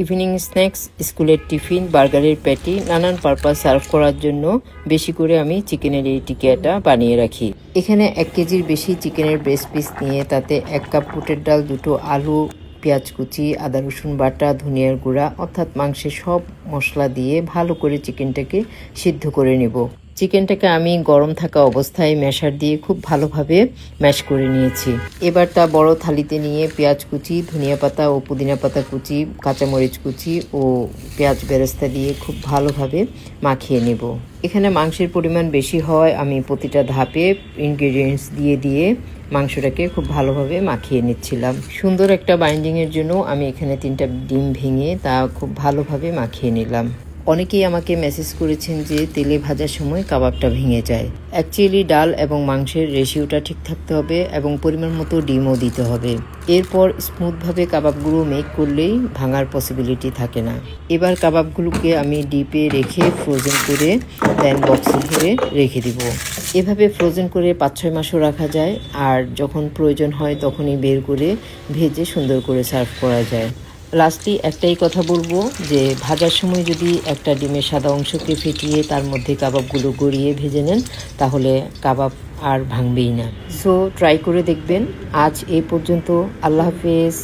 Evening snacks, স্কুলের tiffin, বার্গারের patty, নানান পারপাস সার্ভ করার জন্য বেশি করে আমি চিকেনের এই টিকিয়াটা বানিয়ে রাখি। এখানে 1 কেজির বেশি চিকেনের ব্রেস্ট পিস নিয়ে তাতে 1 কাপ বুটের ডাল, 2টো আলু, পেঁয়াজ কুচি, আদা রসুন বাটা, ধনিয়ার গুঁড়া অর্থাৎ মাংসের সব মশলা দিয়ে ভালো করে চিকেনটাকে সিদ্ধ করে নেব। চিকেনটাকে আমি গরম থাকা অবস্থায় ম্যাশার দিয়ে খুব ভালোভাবে ম্যাশ করে নিয়েছি। এবার তা বড় থালিতে নিয়ে পেঁয়াজ কুচি, ধনিয়া পাতা ও পুদিনা পাতা কুচি, কাঁচামরিচ কুচি ও পেঁয়াজ বেরেস্তা দিয়ে খুব ভালোভাবে মাখিয়ে নেব। এখানে মাংসের পরিমাণ বেশি হওয়ায় আমি প্রতিটা ধাপে ইনগ্রেডিয়েন্টস দিয়ে মাংসটাকে খুব ভালোভাবে মাখিয়ে নিচ্ছিলাম। সুন্দর একটা বাইন্ডিংয়ের জন্য আমি এখানে 3টা ডিম ভেঙে তা খুব ভালোভাবে মাখিয়ে নিলাম। অনেকেই আমাকে মেসেজ করেছেন যে তেলে ভাজার সময় কাবাবটা ভেঙে যায়। অ্যাকচুয়ালি ডাল এবং মাংসের রেশিওটা ঠিক থাকতে হবে এবং পরিমাণ মতো ডিমও দিতে হবে। এরপর স্মুথভাবে কাবাবগুলো মেক করলেই ভাঙার পসিবিলিটি থাকে না। এবার কাবাবগুলোকে আমি ডিপে রেখে ফ্রোজেন করে দেন বক্সে ভরে রেখে দিব। এভাবে ফ্রোজেন করে 5-6 মাসও রাখা যায়, আর যখন প্রয়োজন হয় তখনই বের করে ভেজে সুন্দর করে সার্ভ করা যায়। লাস্টলি একটাই কথা বলবো যে ভাজার সময় যদি একটা ডিমের সাদা অংশকে ফেটিয়ে তার মধ্যে কাবাবগুলো গড়িয়ে ভেজে নেন তাহলে কাবাব আর ভাঙবেই না। সো ট্রাই করে দেখবেন। আজ এই পর্যন্ত। আল্লাহ হাফেজ।